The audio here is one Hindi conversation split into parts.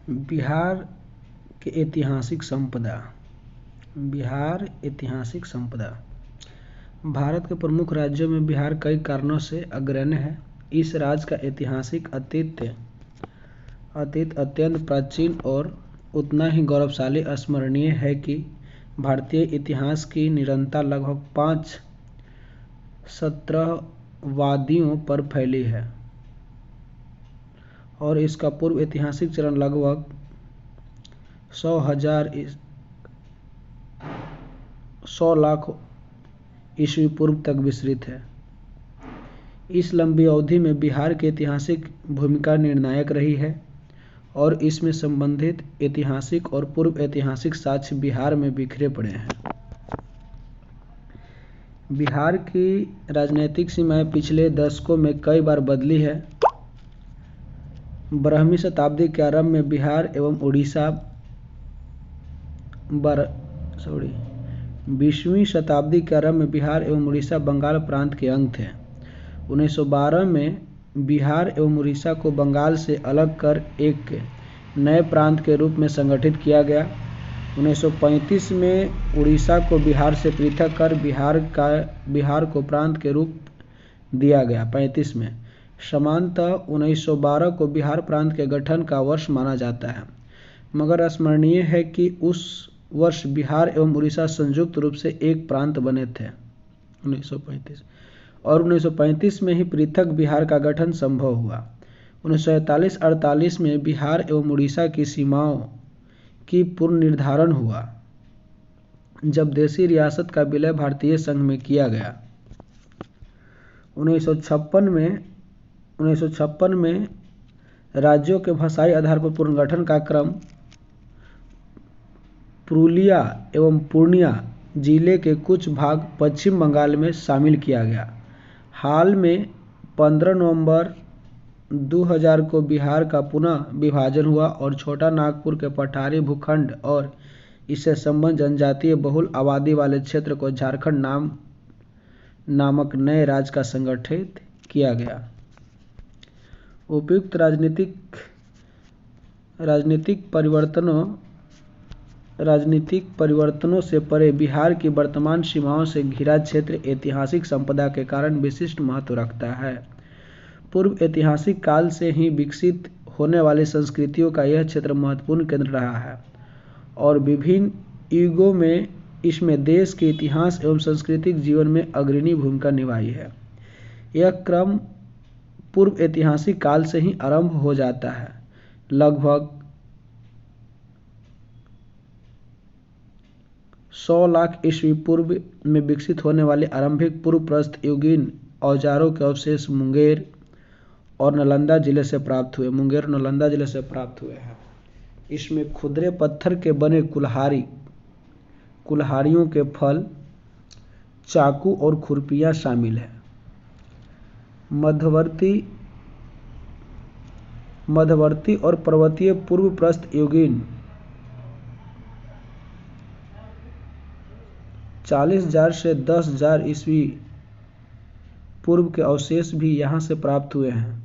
बिहार के ऐतिहासिक संपदा। बिहार ऐतिहासिक संपदा। भारत के प्रमुख राज्यों में बिहार कई कारणों से अग्रणी है। इस राज्य का ऐतिहासिक अतीत अत्यंत प्राचीन और उतना ही गौरवशाली स्मरणीय है कि भारतीय इतिहास की निरंतर लगभग 5 सहस्राब्दियों पर फैली है और इसका पूर्व ऐतिहासिक चरण लगभग 100 लाख ईस्वी पूर्व तक विस्तृत है। इस लंबी अवधि में बिहार की ऐतिहासिक भूमिका निर्णायक रही है और इसमें संबंधित ऐतिहासिक और पूर्व ऐतिहासिक साक्ष्य बिहार में बिखरे पड़े हैं। बिहार की राजनीतिक सीमाएं पिछले दशकों में कई बार बदली है। 12वीं शताब्दी के आरंभ में बिहार एवं उड़ीसा 20वीं शताब्दी के आरंभ में बिहार एवं उड़ीसा बंगाल प्रांत के अंग थे। 1912 में बिहार एवं उड़ीसा को बंगाल से अलग कर एक नए प्रांत के रूप में संगठित किया गया। 1935 में उड़ीसा को बिहार से पृथक कर बिहार को प्रांत के रूप दिया गया। 35 में समानतः 1912 को बिहार प्रांत के गठन का वर्ष माना जाता है, मगर स्मरणीय है कि उस वर्ष बिहार एवं उड़ीसा संयुक्त रूप से एक प्रांत बने थे। 1935 और 1935 में ही पृथक बिहार का गठन संभव हुआ। 1947-48 में बिहार एवं उड़ीसा की सीमाओं की पुनर्निर्धारण हुआ, जब देशी रियासत का विलय भारतीय संघ में किया गया। 1956 में राज्यों के भाषाई आधार पर पुनर्गठन का क्रम पुरुलिया एवं पूर्णिया जिले के कुछ भाग पश्चिम बंगाल में शामिल किया गया। हाल में 15 नवंबर 2000 को बिहार का पुनः विभाजन हुआ और छोटा नागपुर के पठारी भूखंड और इससे संबद्ध जनजातीय बहुल आबादी वाले क्षेत्र को झारखंड नामक नए राज्य का संगठित किया गया। उपयुक्त राजनीतिक परिवर्तनों से परे बिहार की वर्तमान सीमाओं से घिरा क्षेत्र ऐतिहासिक संपदा के कारण विशिष्ट महत्व रखता है। पूर्व ऐतिहासिक काल से ही विकसित होने वाली संस्कृतियों का यह क्षेत्र महत्वपूर्ण केंद्र रहा है और विभिन्न युगों में इसमें देश के इतिहास एवं सांस्कृतिक जीवन में अग्रणी भूमिका निभाई है। यह क्रम पूर्व ऐतिहासिक काल से ही आरंभ हो जाता है। लगभग 100 लाख ईस्वी पूर्व में विकसित होने वाले आरंभिक पूर्व प्रस्तर युगीन औजारों के अवशेष मुंगेर और नालंदा जिले से प्राप्त हुए हैं। इसमें खुदरे पत्थर के बने कुल्हाड़ियों के फल, चाकू और खुरपियां शामिल हैं। मध्यवर्ती और पर्वतीय पूर्व प्रस्तर युगीन 40,000 से 10,000 ईस्वी पूर्व के अवशेष भी यहाँ से प्राप्त हुए हैं।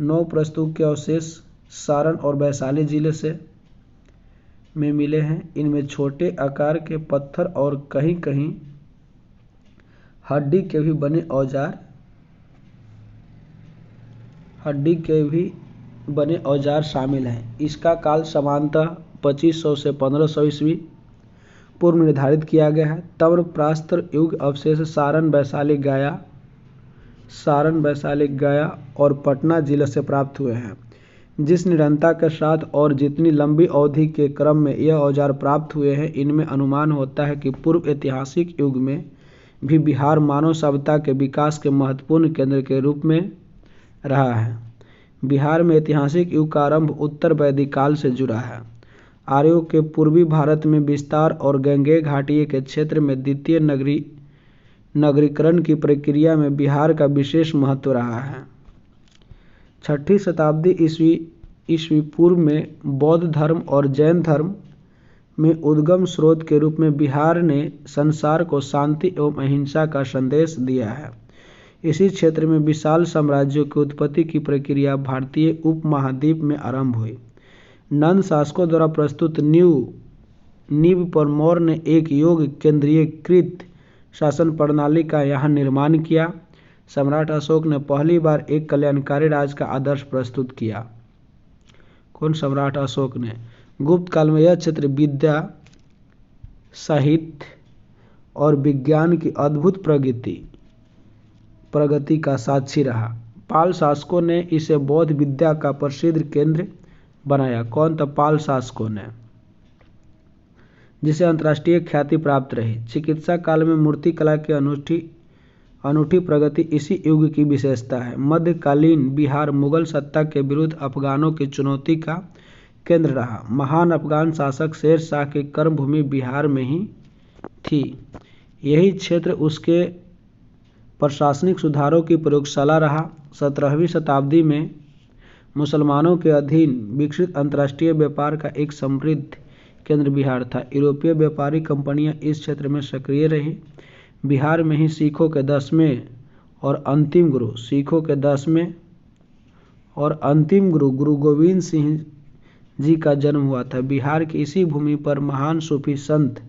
नौ प्रस्तुत के अवशेष सारण और वैशाली जिले में मिले हैं। इनमें छोटे आकार के पत्थर और कहीं-कहीं हड्डी के भी बने औजार शामिल हैं। इसका काल सामान्यतः 2500 से 1500 ईस्वी पूर्व निर्धारित किया गया है। ताम्रप्रस्तर युग अवशेष सारण, वैशाली, गया और पटना जिले से प्राप्त हुए हैं। जिस निरंतरता के साथ और जितनी लंबी अवधि के क्रम में यह औजार प्राप्त हुए हैं, इनमें अनुमान होता है कि पूर्व ऐतिहासिक युग में भी बिहार मानव सभ्यता के विकास के महत्वपूर्ण केंद्र के रूप में रहा है। बिहार में ऐतिहासिक युग का आरंभ उत्तर वैदिक काल से जुड़ा है। आर्यों के पूर्वी भारत में विस्तार और गंगेय घाटी के क्षेत्र में द्वितीय नगरीकरण की प्रक्रिया में बिहार का विशेष महत्व रहा है। 6वीं शताब्दी ईस्वी पूर्व में बौद्ध धर्म और जैन धर्म में उद्गम स्रोत के रूप में बिहार ने संसार को शांति एवं अहिंसा का संदेश दिया है। इसी क्षेत्र में विशाल साम्राज्यों की उत्पत्ति की प्रक्रिया भारतीय उपमहाद्वीप में आरंभ हुई। नंद शासकों द्वारा प्रस्तुत नींव पर मौर्य ने एक योग केंद्रीयकृत शासन प्रणाली का यहाँ निर्माण किया। सम्राट अशोक ने पहली बार एक कल्याणकारी राज्य का आदर्श प्रस्तुत किया। कौन? सम्राट अशोक ने। गुप्त काल में यह क्षेत्र विद्या, साहित्य और विज्ञान की अद्भुत प्रगति का साक्षी रहा। पाल शासकों ने इसे बौद्ध विद्या का प्रसिद्ध केंद्र बनाया। कौन था? पाल शासकों ने, जिसे अंतर्राष्ट्रीय ख्याति प्राप्त रही। चिकित्सा काल में मूर्ति कला की अनूठी प्रगति इसी युग की विशेषता है। मध्यकालीन बिहार मुगल सत्ता के विरुद्ध अफगानों की चुनौती का केंद्र रहा। महान अफगान शासक शेर शाह की कर्मभूमि बिहार में ही थी। यही क्षेत्र उसके प्रशासनिक सुधारों की प्रयोगशाला रहा। 17वीं शताब्दी में मुसलमानों के अधीन विकसित अंतर्राष्ट्रीय व्यापार का एक समृद्ध केंद्र बिहार था। यूरोपीय व्यापारी कंपनियां इस क्षेत्र में सक्रिय रहीं। बिहार में ही सिखों के 10वें और अंतिम गुरु गुरु गोविंद सिंह जी का जन्म हुआ था। बिहार की इसी भूमि पर महान सूफी संत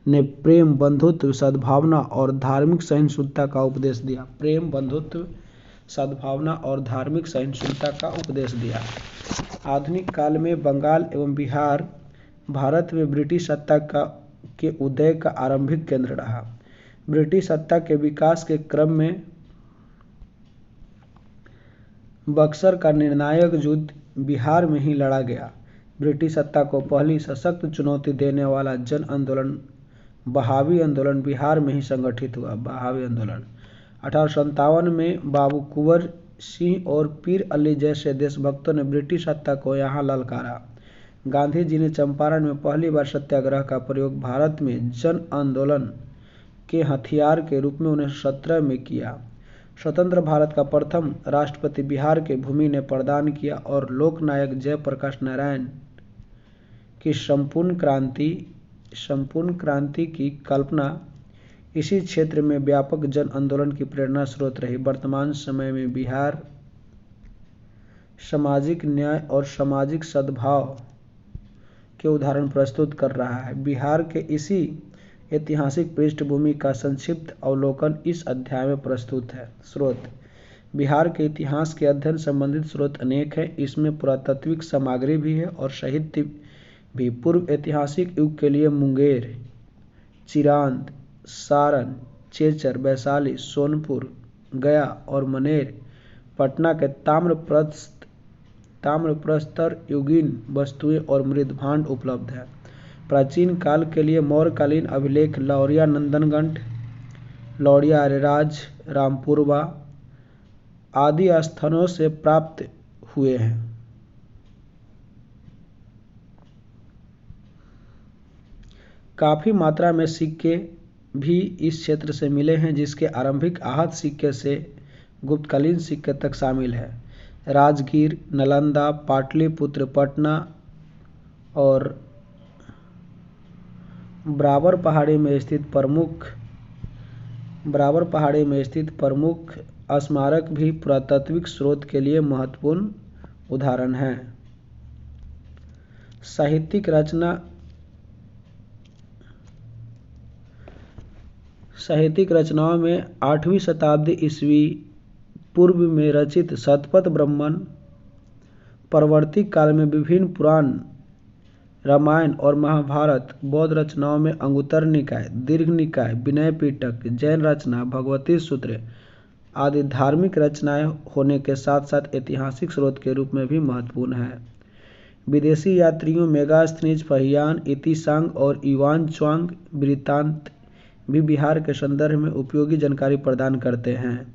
ने प्रेम, बंधुत्व, सद्भावना और धार्मिक सहिष्णुता का उपदेश दिया। प्रेम, बंधुत्व, सद्भावना और धार्मिक सहिष्णुता का उपदेश दिया। आधुनिक काल में बंगाल एवं बिहार भारत में ब्रिटिश सत्ता के उदय का आरंभिक केंद्र रहा। ब्रिटिश सत्ता के विकास के क्रम में बक्सर का निर्णायक युद्ध बिहार में ही लड़ा गया। ब्रिटिश सत्ता को पहली सशक्त चुनौती देने वाला जन आंदोलन बहावी आंदोलन बिहार में ही संगठित हुआ। बहावी आंदोलन 1857 में बाबू कुंवर सिंह और पीर अली जैसे देशभक्तों ने ब्रिटिश सत्ता को यहाँ ललकारा। गांधी जी ने चंपारण में पहली बार सत्याग्रह का प्रयोग भारत में जन आंदोलन के हथियार के रूप में 1917 में किया। स्वतंत्र भारत का प्रथम राष्ट्रपति बिहार के भूमि ने प्रदान किया और लोकनायक जयप्रकाश नारायण की संपूर्ण क्रांति की कल्पना इसी क्षेत्र में व्यापक जन आंदोलन की प्रेरणा स्रोत रही। वर्तमान समय में बिहार सामाजिक न्याय और सामाजिक सद्भाव के उदाहरण प्रस्तुत कर रहा है। बिहार के इसी ऐतिहासिक पृष्ठभूमि का संक्षिप्त अवलोकन इस अध्याय में प्रस्तुत है। स्रोत: बिहार के इतिहास के अध्ययन संबंधित स्रोत अनेक हैं। इसमें पुरातात्विक सामग्री भी है और साहित्य भी। पूर्व ऐतिहासिक युग के लिए मुंगेर, चिरांद, सारण, चेचर, वैशाली, सोनपुर, गया और मनेर, पटना के ताम्रप्रस्तर युगीन वस्तुएं और मृदभांड उपलब्ध है। प्राचीन काल के लिए मौर्यकालीन अभिलेख लौरिया नंदनगढ़, लौरिया अरेराज, रामपुरवा आदि स्थानों से प्राप्त हुए हैं। काफी मात्रा में सिक्के भी इस क्षेत्र से मिले हैं, जिसके आरंभिक आहत सिक्के से गुप्तकालीन सिक्के तक शामिल है। राजगीर, नालंदा, पाटलिपुत्र, पटना और ब्राबर पहाड़ी में स्थित प्रमुख स्मारक भी पुरातात्विक स्रोत के लिए महत्वपूर्ण उदाहरण हैं। साहित्यिक रचनाओं में 8वीं शताब्दी ईस्वी पूर्व में रचित शतपथ ब्राह्मण, परवर्ती काल में विभिन्न पुराण, रामायण और महाभारत, बौद्ध रचनाओं में अंगुत्तर निकाय, दीर्घ निकाय, विनय पिटक, जैन रचना, भगवती सूत्र आदि धार्मिक रचनाएं होने के साथ साथ ऐतिहासिक स्रोत के रूप में भी महत्वपूर्ण है। विदेशी यात्रियों मेगास्थनीज, फहियान, इतिसांग और युआन च्वांग वृत्तांत भी बिहार के संदर्भ में उपयोगी जानकारी प्रदान करते हैं।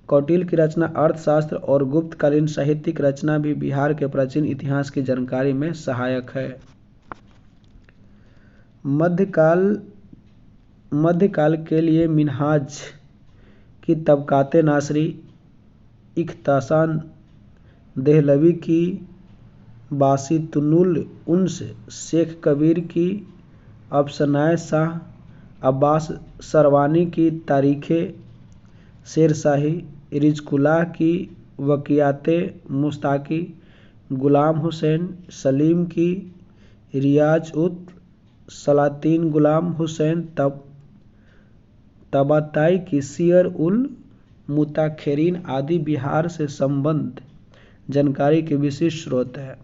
कौटिल्य की रचना अर्थशास्त्र और गुप्तकालीन साहित्यिक रचना भी बिहार के प्राचीन इतिहास की जानकारी में सहायक है। मध्यकाल के लिए मिन्हाज की तबकाते नासरी, इख्तासान देहलवी की बासितुन्नुल उन्स, शेख कबीर की अफसानाए शाह, अब्बास सरवानी की तारीखे शेरशाही, रिजकुल्लाह की वकियाते मुस्ताकी, गुलाम हुसैन, सलीम की रियाज उत सलातीन, गुलाम हुसैन तबाताई की सियर उल मुताखिरीन आदि बिहार से संबंध जानकारी के विशिष्ट स्रोत हैं।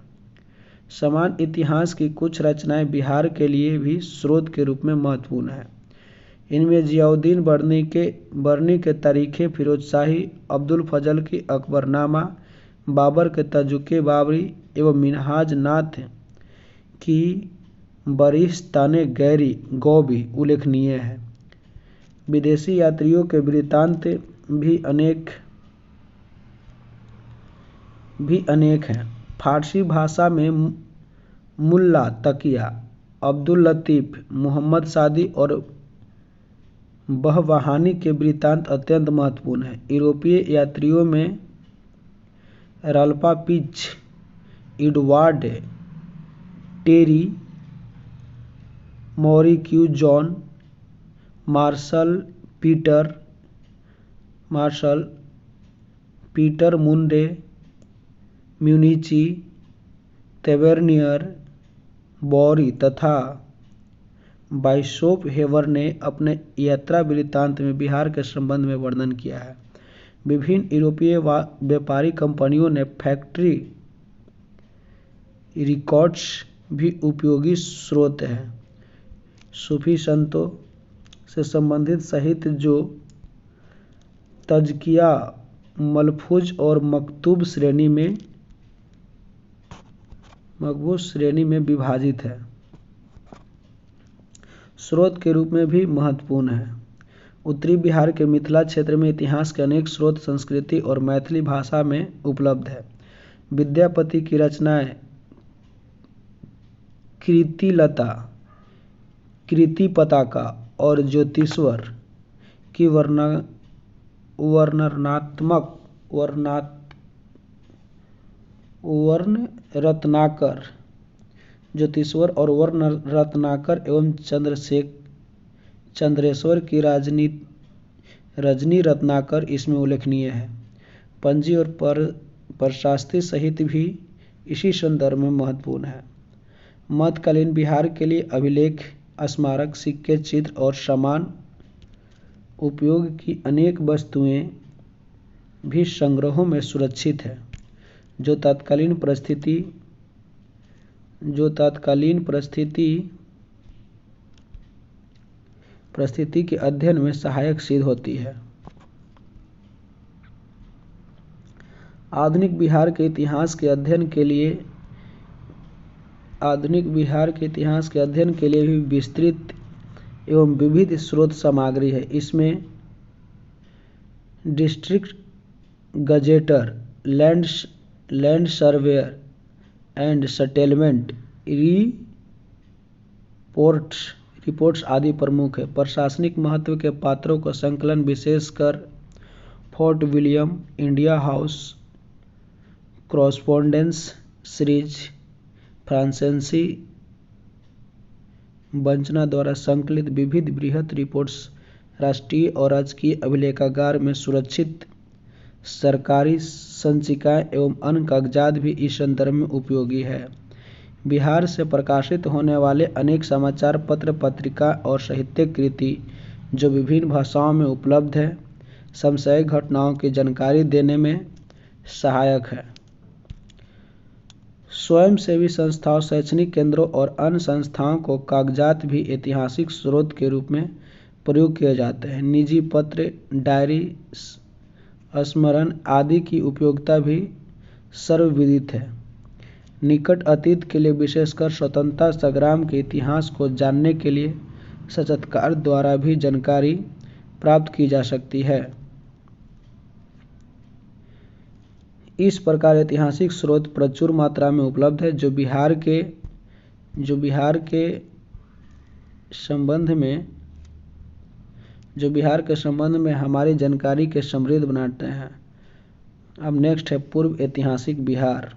समान इतिहास की कुछ रचनाएं बिहार के लिए भी स्रोत के रूप में महत्वपूर्ण हैं। इनमें जियाउद्दीन बर्नी के तारीख़े फिरोजशाही, अब्दुल फजल की अकबरनामा, बाबर के तजुके बाबरी एवं मिन्हाज नाथ की बरिस्ताने गौबी उल्लेखनीय है। विदेशी यात्रियों के वृत्तांत भी अनेक हैं। फारसी भाषा में मुल्ला तकिया, अब्दुल लतीफ़, मोहम्मद सादी और बहवाहानी के वृत्तांत अत्यंत महत्वपूर्ण हैं। यूरोपीय यात्रियों में राल्पा पिच, एडवर्ड टेरी, मौरिक्यू John, Marshall Peter Mundy, Manucci, Tavernier, Bowrey तथा बाइशोप हेवर ने अपने यात्रा वृत्तांत में बिहार के संबंध में वर्णन किया है। विभिन्न यूरोपीय व्यापारी कंपनियों ने फैक्ट्री रिकॉर्ड्स भी उपयोगी स्रोत हैं। सूफी संतों से संबंधित साहित्य जो तज़किया, मलफूज और मकतूब श्रेणी में विभाजित है, स्रोत के रूप में भी महत्वपूर्ण है। उत्तरी बिहार के मिथिला क्षेत्र में इतिहास के अनेक स्रोत संस्कृति और मैथिली भाषा में उपलब्ध है। विद्यापति की रचनाएं कृतिपताका और ज्योतिष्वर की वर्ण रत्नाकर एवं चंद्रेश्वर की रजनी रत्नाकर इसमें उल्लेखनीय है। पंजी और प्रशास्त्री साहित्य भी इसी संदर्भ में महत्वपूर्ण है। मध्यकालीन बिहार के लिए अभिलेख, स्मारक, सिक्के, चित्र और समान उपयोग की अनेक वस्तुएं भी संग्रहों में सुरक्षित है, जो तत्कालीन परिस्थिति के अध्ययन में सहायक सिद्ध होती है। आधुनिक बिहार के इतिहास के अध्ययन के लिए भी विस्तृत एवं विविध स्रोत सामग्री है। इसमें district gazetteer, land surveyor and settlement reports आदि प्रमुख है। प्रशासनिक महत्व के पात्रों का संकलन विशेषकर fort William, India house correspondence series, फ्रांसीसी वंचना द्वारा संकलित विविध बृहद रिपोर्ट्स राष्ट्रीय और राजकीय अभिलेखागार में सुरक्षित सरकारी संचिकाएं एवं अन्य कागजात भी इस संदर्भ में उपयोगी है। बिहार से प्रकाशित होने वाले अनेक समाचार पत्र, पत्रिका और साहित्यिक कृति जो विभिन्न भाषाओं में उपलब्ध है, समसामयिक घटनाओं की जानकारी देने में सहायक है। स्वयंसेवी संस्थाओं, शैक्षणिक केंद्रों और अन्य संस्थाओं को कागजात भी ऐतिहासिक स्रोत के रूप में प्रयोग किए जाते हैं। निजी पत्र, डायरी, स्मरण आदि की उपयोगिता भी सर्वविदित है। निकट अतीत के लिए, विशेषकर स्वतंत्रता संग्राम के इतिहास को जानने के लिए साक्षात्कार द्वारा भी जानकारी प्राप्त की जा सकती है। इस प्रकार ऐतिहासिक स्रोत प्रचुर मात्रा में उपलब्ध है, जो बिहार के संबंध में हमारी जानकारी के समृद्ध बनाते हैं। अब नेक्स्ट है पूर्व ऐतिहासिक बिहार।